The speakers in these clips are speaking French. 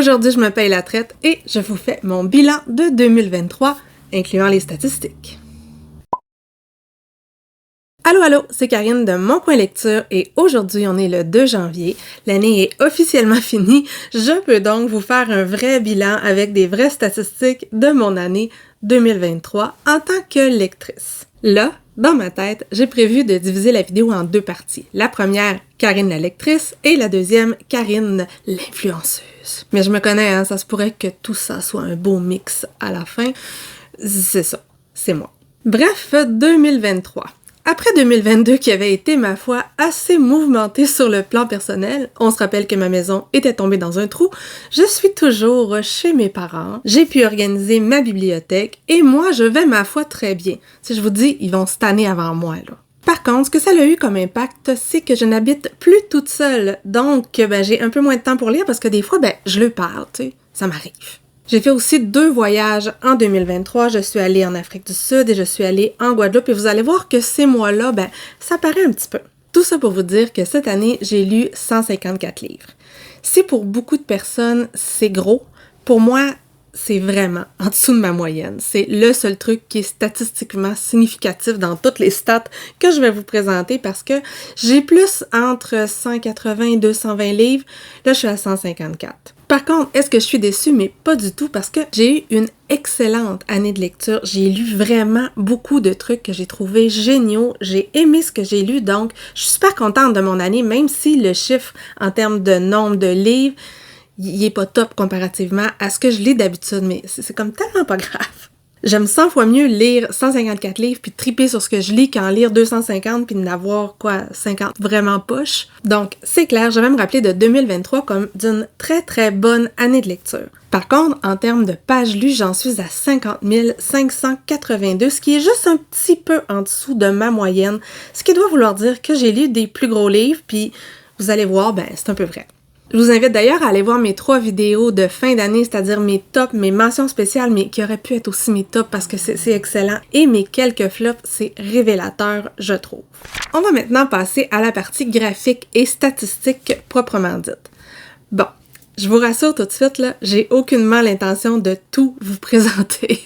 Aujourd'hui, je me paye la traite et je vous fais mon bilan de 2023, incluant les statistiques. Allô, c'est Karine de Mon Coin Lecture et aujourd'hui, on est le 2 janvier. L'année est officiellement finie. Je peux donc vous faire un vrai bilan avec des vraies statistiques de mon année 2023 en tant que lectrice. Là, dans ma tête, j'ai prévu de diviser la vidéo en deux parties. La première, Karine la lectrice, et la deuxième, Karine l'influenceuse. Mais je me connais, hein, ça se pourrait que tout ça soit un beau mix à la fin. C'est ça, c'est moi. Bref, 2023. Après 2022 qui avait été, ma foi, assez mouvementé sur le plan personnel, on se rappelle que ma maison était tombée dans un trou, je suis toujours chez mes parents, j'ai pu organiser ma bibliothèque et moi, je vais, ma foi, très bien. Si je vous dis, ils vont se tanner avant moi, là. Par contre, ce que ça a eu comme impact, c'est que je n'habite plus toute seule, donc j'ai un peu moins de temps pour lire parce que des fois, je le parle, tu sais, ça m'arrive. J'ai fait aussi 2 voyages en 2023. Je suis allée en Afrique du Sud et je suis allée en Guadeloupe. Et vous allez voir que ces mois-là, ça paraît un petit peu. Tout ça pour vous dire que cette année, j'ai lu 154 livres. Si pour beaucoup de personnes, c'est gros, pour moi, c'est vraiment en dessous de ma moyenne. C'est le seul truc qui est statistiquement significatif dans toutes les stats que je vais vous présenter parce que j'ai plus entre 180 et 220 livres. Là, je suis à 154. Par contre, est-ce que je suis déçue? Mais pas du tout parce que j'ai eu une excellente année de lecture. J'ai lu vraiment beaucoup de trucs que j'ai trouvés géniaux. J'ai aimé ce que j'ai lu, donc je suis super contente de mon année, même si le chiffre en termes de nombre de livres, il est pas top comparativement à ce que je lis d'habitude, mais c'est comme tellement pas grave. J'aime 100 fois mieux lire 154 livres puis triper sur ce que je lis qu'en lire 250 puis n'avoir 50 vraiment poche. Donc, c'est clair, je vais me rappeler de 2023 comme d'une très très bonne année de lecture. Par contre, en termes de pages lues, j'en suis à 50 582, ce qui est juste un petit peu en dessous de ma moyenne, ce qui doit vouloir dire que j'ai lu des plus gros livres, puis vous allez voir, c'est un peu vrai. Je vous invite d'ailleurs à aller voir mes 3 vidéos de fin d'année, c'est-à-dire mes tops, mes mentions spéciales, mais qui auraient pu être aussi mes tops parce que c'est excellent, et mes quelques flops, c'est révélateur, je trouve. On va maintenant passer à la partie graphique et statistique proprement dite. Bon, je vous rassure tout de suite, là, j'ai aucunement l'intention de tout vous présenter.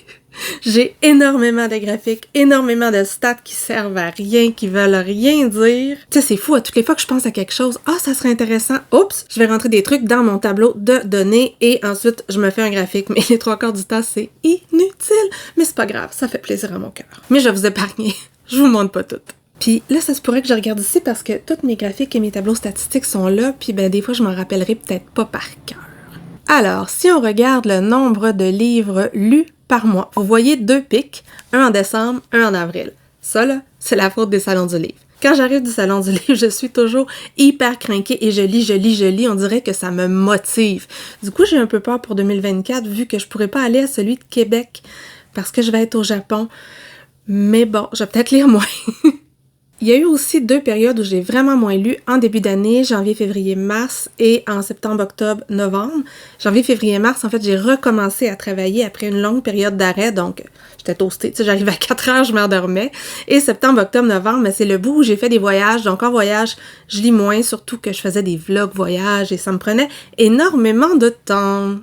J'ai énormément de graphiques, énormément de stats qui servent à rien, qui veulent rien dire. Tu sais, c'est fou, à toutes les fois que je pense à quelque chose, ça serait intéressant, oups, je vais rentrer des trucs dans mon tableau de données et ensuite je me fais un graphique, mais les 3/4 du temps, c'est inutile. Mais c'est pas grave, ça fait plaisir à mon cœur. Mais je vais vous épargner, je vous montre pas tout. Puis là, ça se pourrait que je regarde ici parce que tous mes graphiques et mes tableaux statistiques sont là, puis des fois, je m'en rappellerai peut-être pas par cœur. Alors, si on regarde le nombre de livres lus par mois, vous voyez 2 pics, un en décembre, un en avril. Ça, là, c'est la faute des salons du livre. Quand j'arrive du salon du livre, je suis toujours hyper crinquée et je lis. On dirait que ça me motive. Du coup, j'ai un peu peur pour 2024 vu que je pourrais pas aller à celui de Québec parce que je vais être au Japon. Mais bon, je vais peut-être lire moins. Il y a eu aussi 2 périodes où j'ai vraiment moins lu en début d'année, janvier, février, mars et en septembre, octobre, novembre. Janvier, février, mars, en fait, j'ai recommencé à travailler après une longue période d'arrêt, donc j'étais toastée, tu sais, j'arrivais à 4 heures, je m'endormais. Et septembre, octobre, novembre, c'est le bout où j'ai fait des voyages, donc en voyage, je lis moins, surtout que je faisais des vlogs voyages et ça me prenait énormément de temps.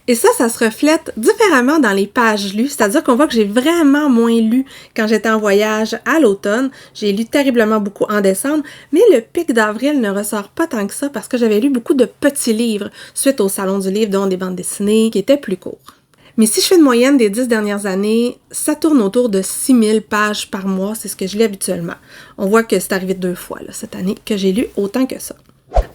Et ça se reflète différemment dans les pages lues, c'est-à-dire qu'on voit que j'ai vraiment moins lu quand j'étais en voyage à l'automne. J'ai lu terriblement beaucoup en décembre, mais le pic d'avril ne ressort pas tant que ça parce que j'avais lu beaucoup de petits livres suite au salon du livre, dont des bandes dessinées qui étaient plus courts. Mais si je fais une moyenne des 10 dernières années, ça tourne autour de 6000 pages par mois, c'est ce que je lis habituellement. On voit que c'est arrivé 2 fois là, cette année que j'ai lu autant que ça.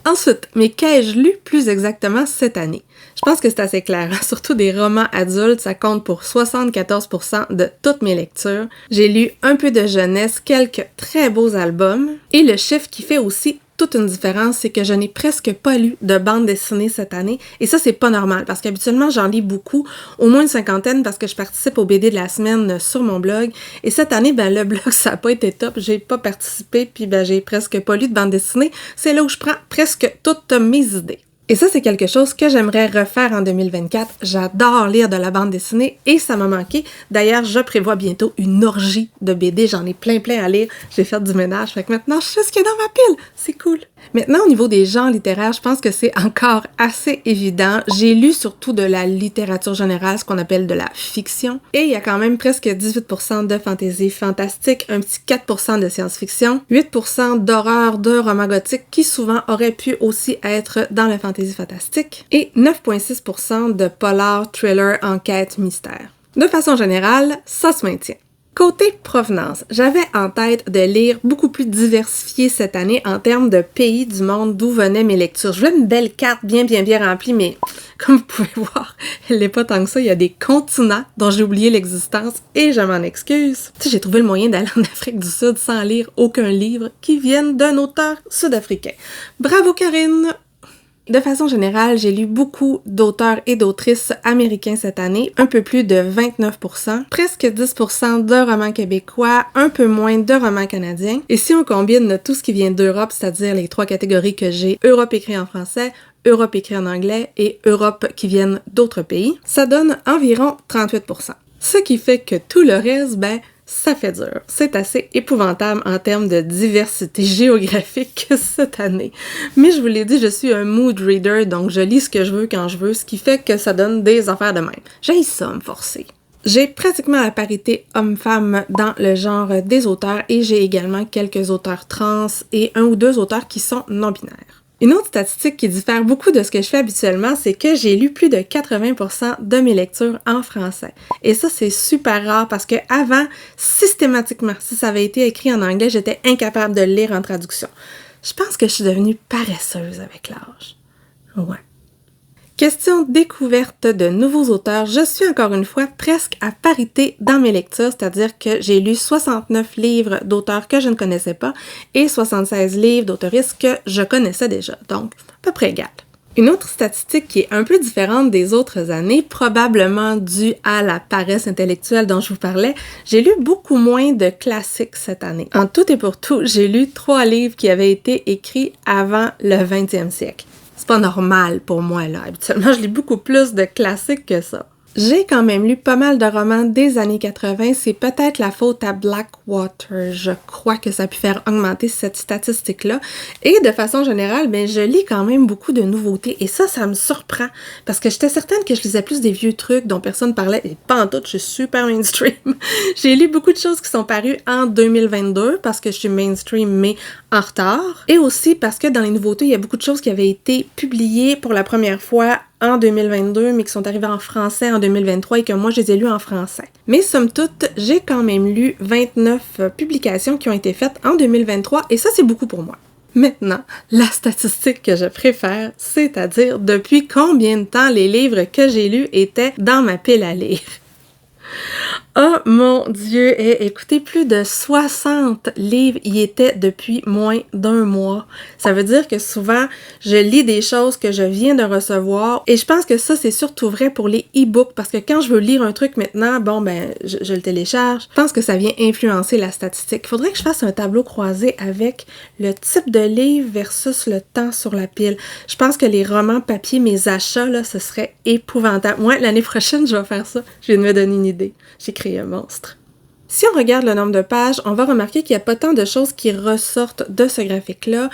Ensuite, mais qu'ai-je lu plus exactement cette année? Je pense que c'est assez clair, hein? Surtout des romans adultes, ça compte pour 74% de toutes mes lectures. J'ai lu un peu de jeunesse, quelques très beaux albums, et le chiffre qui fait aussi toute une différence, c'est que je n'ai presque pas lu de bande dessinée cette année, et ça, c'est pas normal, parce qu'habituellement, j'en lis beaucoup, au moins une 50aine, parce que je participe au BD de la semaine sur mon blog, et cette année, le blog, ça a pas été top, j'ai pas participé, puis j'ai presque pas lu de bande dessinée, c'est là où je prends presque toutes mes idées. Et ça, c'est quelque chose que j'aimerais refaire en 2024. J'adore lire de la bande dessinée et ça m'a manqué. D'ailleurs, je prévois bientôt une orgie de BD. J'en ai plein à lire. J'ai fait du ménage. Fait que maintenant, je sais ce qu'il y a dans ma pile. C'est cool. Maintenant, au niveau des genres littéraires, je pense que c'est encore assez évident. J'ai lu surtout de la littérature générale, ce qu'on appelle de la fiction. Et il y a quand même presque 18% de fantasy fantastique, un petit 4% de science-fiction, 8% d'horreur, de romans gothiques qui souvent auraient pu aussi être dans le fantasy fantastique et 9,6% de polar, thriller, enquête, mystère. De façon générale, ça se maintient. Côté provenance, j'avais en tête de lire beaucoup plus diversifié cette année en termes de pays du monde d'où venaient mes lectures. Je voulais une belle carte bien remplie, mais comme vous pouvez voir, elle n'est pas tant que ça. Il y a des continents dont j'ai oublié l'existence et je m'en excuse. Tu sais, j'ai trouvé le moyen d'aller en Afrique du Sud sans lire aucun livre qui vienne d'un auteur sud-africain. Bravo Karine! De façon générale, j'ai lu beaucoup d'auteurs et d'autrices américains cette année, un peu plus de 29%, presque 10% de romans québécois, un peu moins de romans canadiens. Et si on combine tout ce qui vient d'Europe, c'est-à-dire les 3 catégories que j'ai, Europe écrit en français, Europe écrit en anglais et Europe qui viennent d'autres pays, ça donne environ 38%. Ce qui fait que tout le reste, ça fait dur. C'est assez épouvantable en termes de diversité géographique cette année. Mais je vous l'ai dit, je suis un mood reader, donc je lis ce que je veux quand je veux, ce qui fait que ça donne des affaires de même. J'haïs ça, me forcer. J'ai pratiquement la parité homme-femme dans le genre des auteurs et j'ai également quelques auteurs trans et 1 ou 2 auteurs qui sont non-binaires. Une autre statistique qui diffère beaucoup de ce que je fais habituellement, c'est que j'ai lu plus de 80% de mes lectures en français. Et ça, c'est super rare parce que avant, systématiquement, si ça avait été écrit en anglais, j'étais incapable de le lire en traduction. Je pense que je suis devenue paresseuse avec l'âge. Ouais. Question découverte de nouveaux auteurs, je suis encore une fois presque à parité dans mes lectures, c'est-à-dire que j'ai lu 69 livres d'auteurs que je ne connaissais pas et 76 livres d'auteuristes que je connaissais déjà, donc à peu près égal. Une autre statistique qui est un peu différente des autres années, probablement due à la paresse intellectuelle dont je vous parlais, j'ai lu beaucoup moins de classiques cette année. En tout et pour tout, j'ai lu 3 livres qui avaient été écrits avant le 20e siècle. C'est pas normal pour moi, là. Habituellement, je lis beaucoup plus de classiques que ça. J'ai quand même lu pas mal de romans des années 80, c'est peut-être la faute à Blackwater, je crois que ça a pu faire augmenter cette statistique-là. Et de façon générale, je lis quand même beaucoup de nouveautés et ça me surprend parce que j'étais certaine que je lisais plus des vieux trucs dont personne parlait et pas en tout, je suis super mainstream. J'ai lu beaucoup de choses qui sont parues en 2022 parce que je suis mainstream mais en retard et aussi parce que dans les nouveautés, il y a beaucoup de choses qui avaient été publiées pour la première fois en 2022, mais qui sont arrivés en français en 2023 et que moi, je les ai lus en français. Mais somme toute, j'ai quand même lu 29 publications qui ont été faites en 2023 et ça, c'est beaucoup pour moi. Maintenant, la statistique que je préfère, c'est-à-dire depuis combien de temps les livres que j'ai lus étaient dans ma pile à lire. Oh mon Dieu! Et écoutez, plus de 60 livres y étaient depuis moins d'1 mois. Ça veut dire que souvent, je lis des choses que je viens de recevoir et je pense que ça, c'est surtout vrai pour les e-books parce que quand je veux lire un truc maintenant, je le télécharge. Je pense que ça vient influencer la statistique. Il faudrait que je fasse un tableau croisé avec le type de livre versus le temps sur la pile. Je pense que les romans papier, mes achats, là, ce serait épouvantable. Moi, l'année prochaine, je vais faire ça. Je viens de me donner une idée. J'ai créé un monstre. Si on regarde le nombre de pages, on va remarquer qu'il n'y a pas tant de choses qui ressortent de ce graphique-là.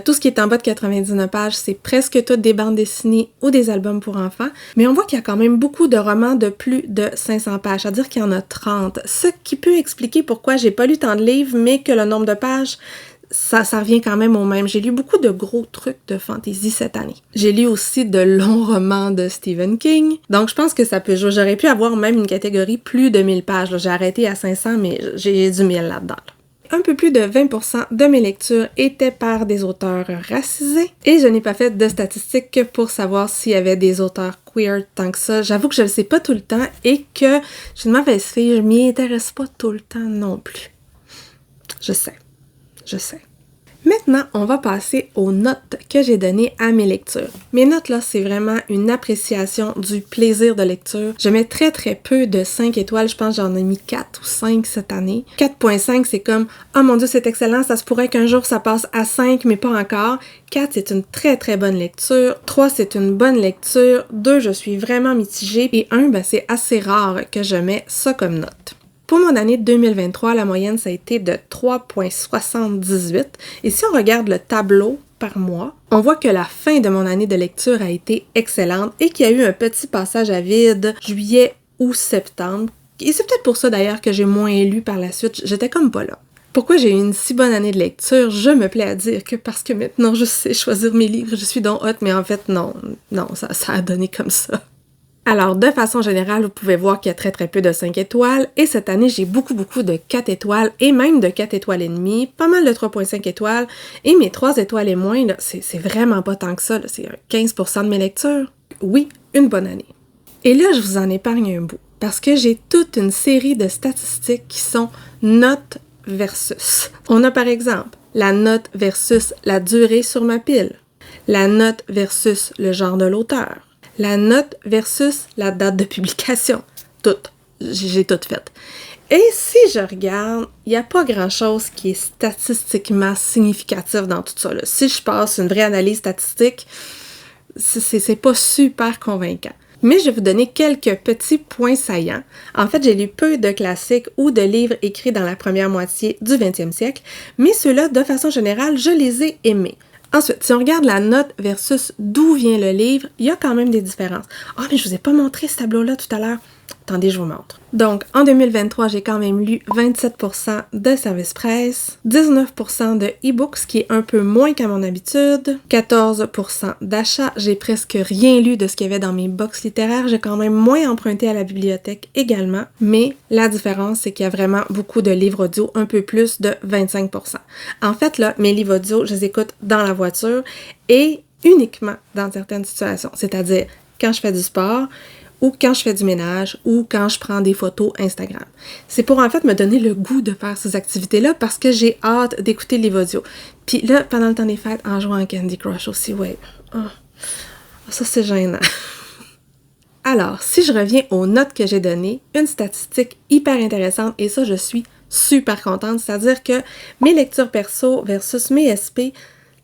Tout ce qui est en bas de 99 pages, c'est presque toutes des bandes dessinées ou des albums pour enfants. Mais on voit qu'il y a quand même beaucoup de romans de plus de 500 pages, c'est-à-dire qu'il y en a 30. Ce qui peut expliquer pourquoi j'ai pas lu tant de livres, mais que le nombre de pages, ça revient quand même au même. J'ai lu beaucoup de gros trucs de fantasy cette année. J'ai lu aussi de longs romans de Stephen King. Donc, je pense que ça peut jouer. J'aurais pu avoir même une catégorie plus de 1000 pages. Là. J'ai arrêté à 500, mais j'ai du 1000 là-dedans. Un peu plus de 20% de mes lectures étaient par des auteurs racisés. Et je n'ai pas fait de statistiques pour savoir s'il y avait des auteurs queer tant que ça. J'avoue que je le sais pas tout le temps et que je suis une mauvaise fille. Je m'y intéresse pas tout le temps non plus. Je sais. Maintenant, on va passer aux notes que j'ai données à mes lectures. Mes notes, là, c'est vraiment une appréciation du plaisir de lecture. Je mets très peu de 5 étoiles. Je pense que j'en ai mis 4 ou 5 cette année. 4.5, c'est comme « Oh mon Dieu, c'est excellent, ça se pourrait qu'un jour ça passe à 5, mais pas encore. » 4, c'est une très bonne lecture. 3, c'est une bonne lecture. 2, je suis vraiment mitigée. Et 1, c'est assez rare que je mets ça comme note. Pour mon année 2023, la moyenne, ça a été de 3,78. Et si on regarde le tableau par mois, on voit que la fin de mon année de lecture a été excellente et qu'il y a eu un petit passage à vide juillet ou septembre. Et c'est peut-être pour ça d'ailleurs que j'ai moins lu par la suite. J'étais comme pas là. Pourquoi j'ai eu une si bonne année de lecture? Je me plais à dire que parce que maintenant je sais choisir mes livres, je suis donc hot, mais en fait non, ça a donné comme ça. Alors, de façon générale, vous pouvez voir qu'il y a très peu de 5 étoiles, et cette année, j'ai beaucoup de 4 étoiles, et même de 4 étoiles et demie, pas mal de 3,5 étoiles, et mes 3 étoiles et moins, là, c'est vraiment pas tant que ça, là, c'est 15% de mes lectures. Oui, une bonne année. Et là, je vous en épargne un bout, parce que j'ai toute une série de statistiques qui sont notes versus. On a par exemple la note versus la durée sur ma pile, la note versus le genre de l'auteur, la note versus la date de publication. Toutes. J'ai toutes faites. Et si je regarde, il n'y a pas grand-chose qui est statistiquement significatif dans tout ça, là. Si je passe une vraie analyse statistique, c'est pas super convaincant. Mais je vais vous donner quelques petits points saillants. En fait, j'ai lu peu de classiques ou de livres écrits dans la première moitié du 20e siècle, mais ceux-là, de façon générale, je les ai aimés. Ensuite, si on regarde la note versus d'où vient le livre, il y a quand même des différences. Ah, mais je vous ai pas montré ce tableau-là tout à l'heure. Attendez, je vous montre. Donc, en 2023, j'ai quand même lu 27% de services presse, 19% de e-books, ce qui est un peu moins qu'à mon habitude, 14% d'achats. J'ai presque rien lu de ce qu'il y avait dans mes box littéraires. J'ai quand même moins emprunté à la bibliothèque également. Mais la différence, c'est qu'il y a vraiment beaucoup de livres audio, un peu plus de 25%. En fait, là, mes livres audio, je les écoute dans la voiture et uniquement dans certaines situations. C'est-à-dire quand je fais du sport, ou quand je fais du ménage, ou quand je prends des photos Instagram. C'est pour en fait me donner le goût de faire ces activités-là parce que j'ai hâte d'écouter les audios. Puis là, pendant le temps des fêtes, en jouant à Candy Crush aussi, ouais. Oh, ça c'est gênant. Alors, si je reviens aux notes que j'ai données, une statistique hyper intéressante, et ça je suis super contente, c'est-à-dire que mes lectures perso versus mes SP,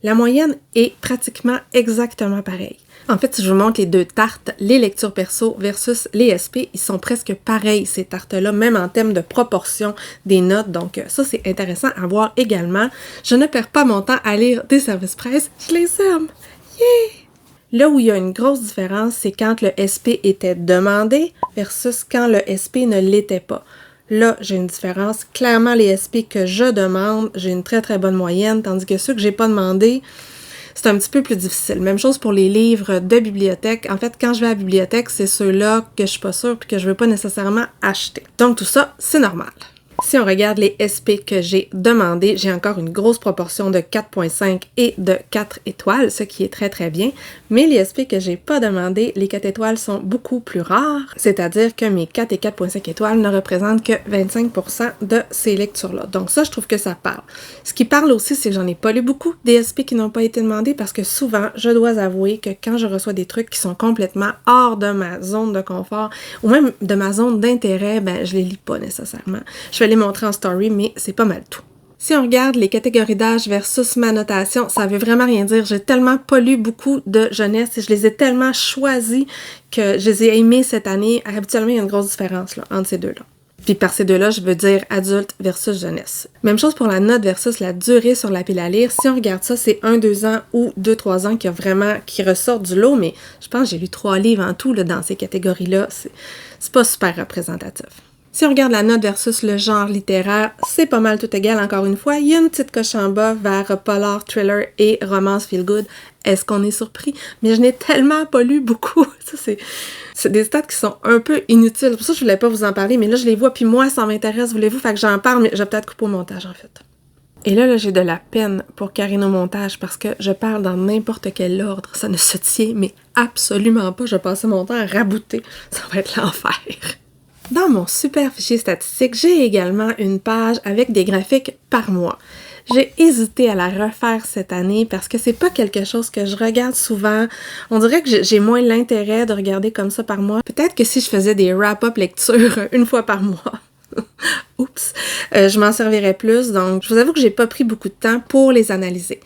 la moyenne est pratiquement exactement pareille. En fait, si je vous montre les deux tartes, les lectures perso versus les SP, ils sont presque pareils, ces tartes-là, même en termes de proportion des notes. Donc, ça, c'est intéressant à voir également. Je ne perds pas mon temps à lire des services presse, je les aime! Yeah! Là où il y a une grosse différence, c'est quand le SP était demandé versus quand le SP ne l'était pas. Là, j'ai une différence. Clairement, les SP que je demande, j'ai une très bonne moyenne, tandis que ceux que j'ai pas demandé, c'est un petit peu plus difficile. Même chose pour les livres de bibliothèque. En fait, quand je vais à la bibliothèque, c'est ceux-là que je suis pas sûre et que je veux pas nécessairement acheter. Donc tout ça, c'est normal. Si on regarde les SP que j'ai demandés, j'ai encore une grosse proportion de 4.5 et de 4 étoiles, ce qui est très bien. Mais les SP que j'ai pas demandés, les 4 étoiles sont beaucoup plus rares, c'est-à-dire que mes 4 et 4.5 étoiles ne représentent que 25% de ces lectures-là. Donc ça, je trouve que ça parle. Ce qui parle aussi, c'est que j'en ai pas lu beaucoup des SP qui n'ont pas été demandés parce que souvent, je dois avouer que quand je reçois des trucs qui sont complètement hors de ma zone de confort ou même de ma zone d'intérêt, ben je les lis pas nécessairement. Je vais les montrer en story, mais c'est pas mal tout. Si on regarde les catégories d'âge versus ma notation, ça veut vraiment rien dire. J'ai tellement pas lu beaucoup de jeunesse et je les ai tellement choisis que je les ai aimés cette année. Habituellement, il y a une grosse différence là, entre ces deux-là. Puis par ces deux-là, je veux dire adulte versus jeunesse. Même chose pour la note versus la durée sur la pile à lire. Si on regarde ça, c'est 1-2 ans ou 2-3 ans qui ressortent du lot, mais je pense que j'ai lu 3 livres en tout là, dans ces catégories-là. C'est pas super représentatif. Si on regarde la note versus le genre littéraire, c'est pas mal tout égal encore une fois. Il y a une petite coche en bas vers polar, thriller et romance feel good. Est-ce qu'on est surpris? Mais je n'ai tellement pas lu beaucoup. Ça, c'est des stats qui sont un peu inutiles. Pour ça, je voulais pas vous en parler, mais là, je les vois, puis moi, ça m'intéresse, voulez-vous? Fait que j'en parle, mais je vais peut-être couper au montage, en fait. Et là, j'ai de la peine pour Karine au montage parce que je parle dans n'importe quel ordre. Ça ne se tient, mais absolument pas. Je passe mon temps à rabouter. Ça va être l'enfer. Dans mon super fichier statistique, j'ai également une page avec des graphiques par mois. J'ai hésité à la refaire cette année parce que c'est pas quelque chose que je regarde souvent. On dirait que j'ai moins l'intérêt de regarder comme ça par mois. Peut-être que si je faisais des wrap-up lectures une fois par mois, oups, je m'en servirais plus. Donc, je vous avoue que j'ai pas pris beaucoup de temps pour les analyser.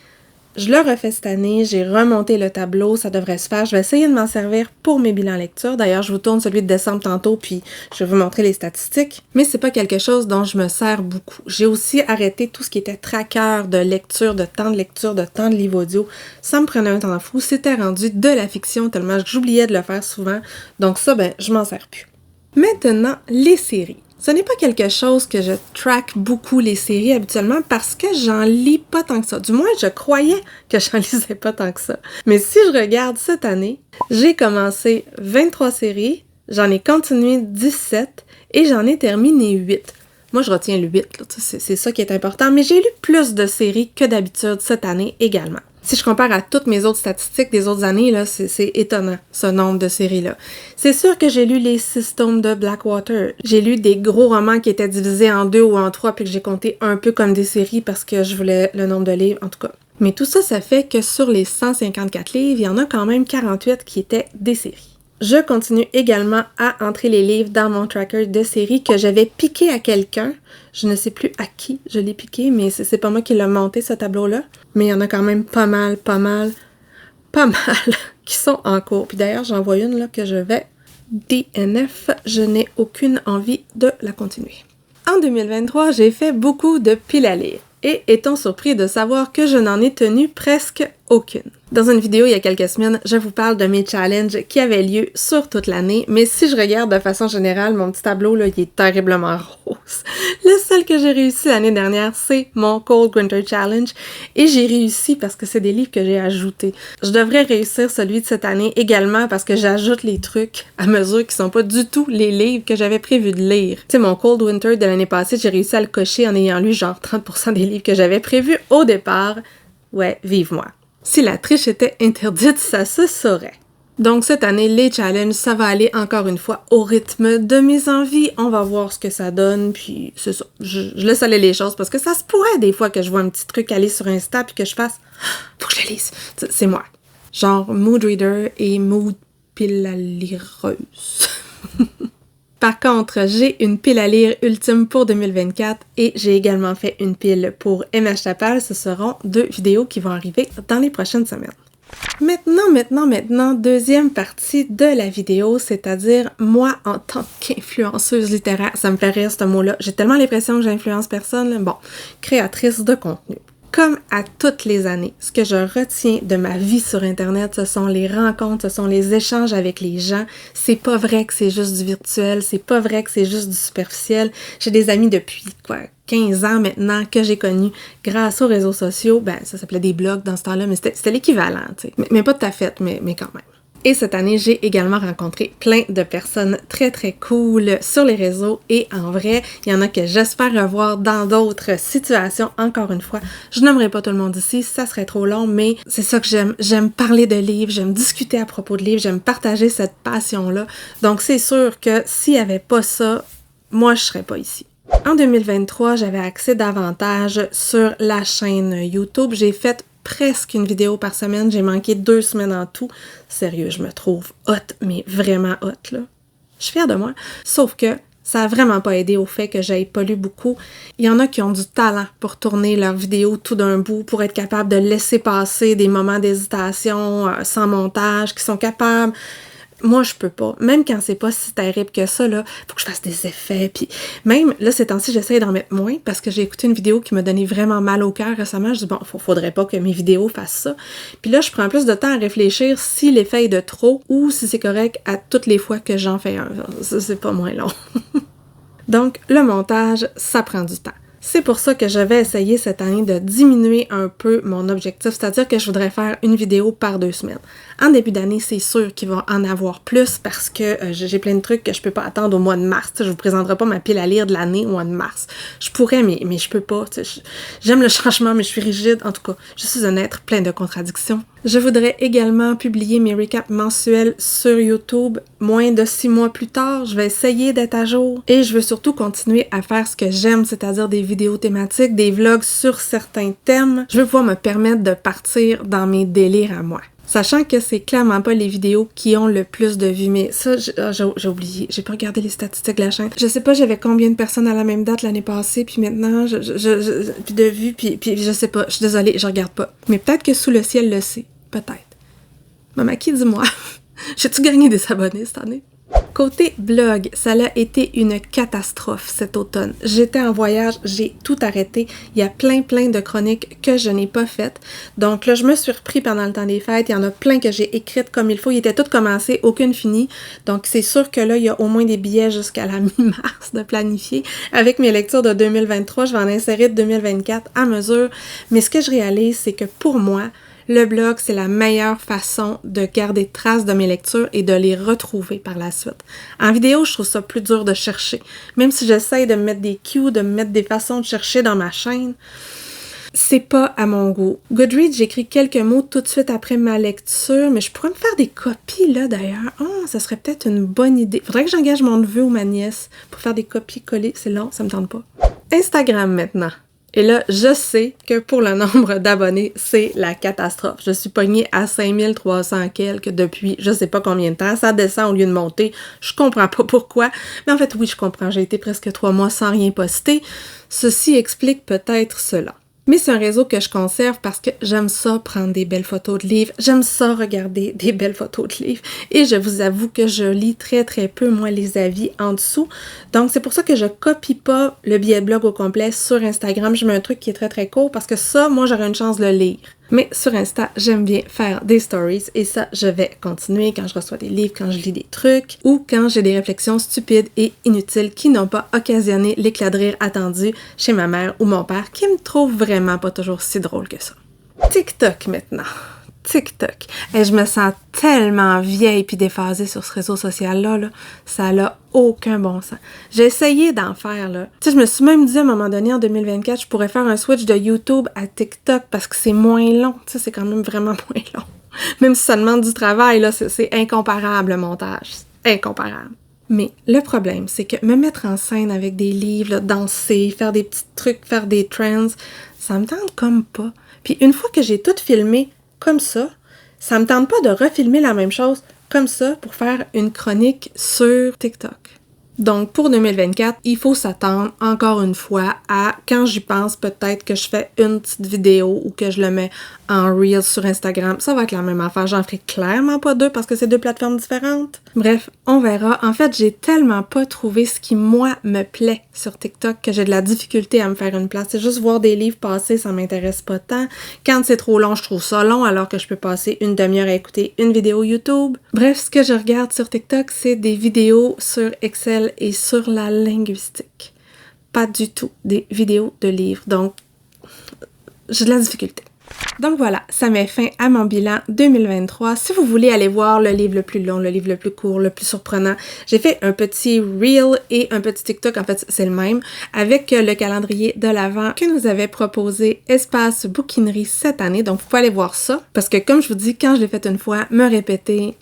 Je le refais cette année, j'ai remonté le tableau, ça devrait se faire. Je vais essayer de m'en servir pour mes bilans lecture. D'ailleurs, je vous tourne celui de décembre tantôt, puis je vais vous montrer les statistiques. Mais c'est pas quelque chose dont je me sers beaucoup. J'ai aussi arrêté tout ce qui était tracker de lecture, de temps de livre audio. Ça me prenait un temps fou. C'était rendu de la fiction tellement que j'oubliais de le faire souvent. Donc ça, je m'en sers plus. Maintenant, les séries. Ce n'est pas quelque chose que je track beaucoup les séries habituellement parce que j'en lis pas tant que ça. Du moins, je croyais que j'en lisais pas tant que ça. Mais si je regarde cette année, j'ai commencé 23 séries, j'en ai continué 17 et j'en ai terminé 8. Moi, je retiens le 8, là, c'est ça qui est important, mais j'ai lu plus de séries que d'habitude cette année également. Si je compare à toutes mes autres statistiques des autres années, là, c'est étonnant, ce nombre de séries-là. C'est sûr que j'ai lu les 6 tomes de Blackwater. J'ai lu des gros romans qui étaient divisés en 2 ou en 3, puis que j'ai compté un peu comme des séries parce que je voulais le nombre de livres, en tout cas. Mais tout ça, ça fait que sur les 154 livres, il y en a quand même 48 qui étaient des séries. Je continue également à entrer les livres dans mon tracker de séries que j'avais piqué à quelqu'un. Je ne sais plus à qui je l'ai piqué, mais c'est pas moi qui l'ai monté, ce tableau-là. Mais il y en a quand même pas mal qui sont en cours. Puis d'ailleurs, j'en vois une là que je vais DNF. Je n'ai aucune envie de la continuer. En 2023, j'ai fait beaucoup de piles à lire. Et étant surpris de savoir que je n'en ai tenu presque aucune. Dans une vidéo il y a quelques semaines, je vous parle de mes challenges qui avaient lieu sur toute l'année, mais si je regarde de façon générale, mon petit tableau, là, il est terriblement rose. Le seul que j'ai réussi l'année dernière, c'est mon Cold Winter Challenge, et j'ai réussi parce que c'est des livres que j'ai ajoutés. Je devrais réussir celui de cette année également parce que j'ajoute les trucs à mesure qui sont pas du tout les livres que j'avais prévu de lire. Tu sais, mon Cold Winter de l'année passée, j'ai réussi à le cocher en ayant lu genre 30% des livres que j'avais prévus au départ. Ouais, vive moi. Si la triche était interdite, ça se saurait. Donc cette année, les challenges, ça va aller encore une fois au rythme de mes envies. On va voir ce que ça donne, puis c'est ça. Je laisse aller les choses parce que ça se pourrait des fois que je vois un petit truc aller sur Insta puis que je fasse « Faut que je le lise! » C'est moi. Genre Mood Reader et Mood Pile à lireuse. Par contre, j'ai une pile à lire ultime pour 2024 et j'ai également fait une pile pour MH Chapelle. Ce seront 2 vidéos qui vont arriver dans les prochaines semaines. Maintenant, deuxième partie de la vidéo, c'est-à-dire moi en tant qu'influenceuse littéraire. Ça me fait rire ce mot-là. J'ai tellement l'impression que j'influence personne. Là. Bon, créatrice de contenu. Comme à toutes les années, ce que je retiens de ma vie sur Internet, ce sont les rencontres, ce sont les échanges avec les gens. C'est pas vrai que c'est juste du virtuel, c'est pas vrai que c'est juste du superficiel. J'ai des amis depuis, 15 ans maintenant que j'ai connus grâce aux réseaux sociaux. Ça s'appelait des blogs dans ce temps-là, mais c'était l'équivalent, tu sais. Mais pas tout à fait, mais quand même. Et cette année, j'ai également rencontré plein de personnes très très cool sur les réseaux et en vrai, il y en a que j'espère revoir dans d'autres situations. Encore une fois, je nommerai pas tout le monde ici, ça serait trop long, mais c'est ça que j'aime. J'aime parler de livres, j'aime discuter à propos de livres, j'aime partager cette passion-là. Donc c'est sûr que s'il y avait pas ça, moi je serais pas ici. En 2023, j'avais accès davantage sur la chaîne YouTube. J'ai fait presque une vidéo par semaine. J'ai manqué 2 semaines en tout. Sérieux, je me trouve hot, mais vraiment hot, là. Je suis fière de moi. Sauf que ça a vraiment pas aidé au fait que j'aille pas lu beaucoup. Il y en a qui ont du talent pour tourner leurs vidéos tout d'un bout, pour être capable de laisser passer des moments d'hésitation sans montage, qui sont capables. Moi, je peux pas. Même quand c'est pas si terrible que ça, là, faut que je fasse des effets. Puis même, là, ces temps-ci, j'essaie d'en mettre moins parce que j'ai écouté une vidéo qui m'a donné vraiment mal au cœur récemment. Je dis, bon, faudrait pas que mes vidéos fassent ça. Puis là, je prends plus de temps à réfléchir si l'effet est de trop ou si c'est correct à toutes les fois que j'en fais un. Ça, c'est pas moins long. Donc, le montage, ça prend du temps. C'est pour ça que je vais essayer cette année de diminuer un peu mon objectif, c'est-à-dire que je voudrais faire une vidéo par 2 semaines. En début d'année, c'est sûr qu'il va en avoir plus parce que j'ai plein de trucs que je peux pas attendre au mois de mars. Je vous présenterai pas ma pile à lire de l'année au mois de mars. Je pourrais, mais je peux pas. J'aime le changement, mais je suis rigide. En tout cas, je suis un être plein de contradictions. Je voudrais également publier mes recaps mensuels sur YouTube moins de 6 mois plus tard. Je vais essayer d'être à jour et je veux surtout continuer à faire ce que j'aime, c'est-à-dire des vidéos thématiques, des vlogs sur certains thèmes. Je veux pouvoir me permettre de partir dans mes délires à moi. Sachant que c'est clairement pas les vidéos qui ont le plus de vues, mais ça, j'ai oublié. J'ai pas regardé les statistiques de la chaîne. Je sais pas j'avais combien de personnes à la même date l'année passée, puis maintenant, puis de vues, puis je sais pas. Je suis désolée, je regarde pas. Mais peut-être que Sous le ciel le sait. Peut-être. Maman, qui dis-moi? J'ai-tu gagné des abonnés cette année? Côté blog, ça a été une catastrophe cet automne. J'étais en voyage, j'ai tout arrêté. Il y a plein de chroniques que je n'ai pas faites. Donc là, je me suis repris pendant le temps des fêtes. Il y en a plein que j'ai écrites comme il faut. Ils étaient toutes commencées, aucune finie. Donc c'est sûr que là, il y a au moins des billets jusqu'à la mi-mars de planifier. Avec mes lectures de 2023, je vais en insérer de 2024 à mesure. Mais ce que je réalise, c'est que pour moi, le blog, c'est la meilleure façon de garder trace de mes lectures et de les retrouver par la suite. En vidéo, je trouve ça plus dur de chercher. Même si j'essaye de me mettre des cues, de me mettre des façons de chercher dans ma chaîne, c'est pas à mon goût. Goodreads, j'écris quelques mots tout de suite après ma lecture, mais je pourrais me faire des copies, là, d'ailleurs. Oh, ça serait peut-être une bonne idée. Faudrait que j'engage mon neveu ou ma nièce pour faire des copies-coller. C'est long, ça me tente pas. Instagram, maintenant. Et là, je sais que pour le nombre d'abonnés, c'est la catastrophe. Je suis pognée à 5300 quelques depuis je sais pas combien de temps. Ça descend au lieu de monter. Je comprends pas pourquoi. Mais en fait, oui, je comprends. J'ai été presque 3 mois sans rien poster. Ceci explique peut-être cela. Mais c'est un réseau que je conserve parce que j'aime ça prendre des belles photos de livres, j'aime ça regarder des belles photos de livres et je vous avoue que je lis très peu, moi, les avis en dessous. Donc, c'est pour ça que je copie pas le billet de blog au complet sur Instagram. Je mets un truc qui est très court parce que ça, moi, j'aurais une chance de le lire. Mais sur Insta, j'aime bien faire des stories et ça, je vais continuer quand je reçois des livres, quand je lis des trucs ou quand j'ai des réflexions stupides et inutiles qui n'ont pas occasionné l'éclat de rire attendu chez ma mère ou mon père qui me trouve vraiment pas toujours si drôle que ça. TikTok maintenant. TikTok. Et je me sens tellement vieille puis déphasée sur ce réseau social-là, là. Ça n'a aucun bon sens. J'ai essayé d'en faire, là. Tu sais, je me suis même dit à un moment donné, en 2024, je pourrais faire un switch de YouTube à TikTok parce que c'est moins long. Tu sais, c'est quand même vraiment moins long. Même si ça demande du travail, là, c'est incomparable le montage. C'est incomparable. Mais le problème, c'est que me mettre en scène avec des livres, là, danser, faire des petits trucs, faire des trends, ça me tente comme pas. Puis une fois que j'ai tout filmé comme ça me tente pas de refilmer la même chose comme ça pour faire une chronique sur TikTok. Donc, pour 2024, il faut s'attendre, encore une fois, à, quand j'y pense, peut-être que je fais une petite vidéo ou que je le mets en Reels sur Instagram. Ça va être la même affaire. J'en ferai clairement pas deux parce que c'est deux plateformes différentes. Bref, on verra. En fait, j'ai tellement pas trouvé ce qui, moi, me plaît sur TikTok que j'ai de la difficulté à me faire une place. C'est juste voir des livres passer, ça m'intéresse pas tant. Quand c'est trop long, je trouve ça long, alors que je peux passer une demi-heure à écouter une vidéo YouTube. Bref, ce que je regarde sur TikTok, c'est des vidéos sur Excel et sur la linguistique. Pas du tout des vidéos de livres. Donc, j'ai de la difficulté. Donc voilà, ça met fin à mon bilan 2023. Si vous voulez aller voir le livre le plus long, le livre le plus court, le plus surprenant, j'ai fait un petit Reel et un petit TikTok, en fait c'est le même, avec le calendrier de l'Avent que nous avait proposé Espace Bouquinerie cette année. Donc vous pouvez aller voir ça, parce que comme je vous dis, quand je l'ai fait une fois, me répéter,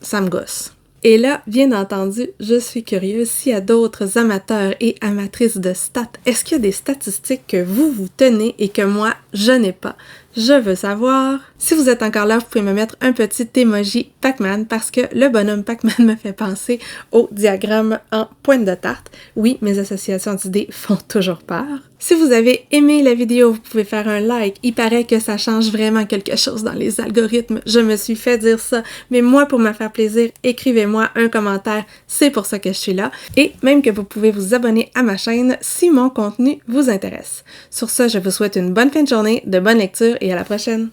ça me gosse. Et là, bien entendu, je suis curieuse s'il y a d'autres amateurs et amatrices de stats. Est-ce qu'il y a des statistiques que vous tenez et que moi, je n'ai pas? Je veux savoir. Si vous êtes encore là, vous pouvez me mettre un petit emoji Pac-Man parce que le bonhomme Pac-Man me fait penser au diagramme en pointe de tarte. Oui, mes associations d'idées font toujours peur. Si vous avez aimé la vidéo, vous pouvez faire un like. Il paraît que ça change vraiment quelque chose dans les algorithmes. Je me suis fait dire ça. Mais moi, pour me faire plaisir, écrivez-moi un commentaire. C'est pour ça que je suis là. Et même que vous pouvez vous abonner à ma chaîne si mon contenu vous intéresse. Sur ce, je vous souhaite une bonne fin de journée, de bonne lecture et à la prochaine!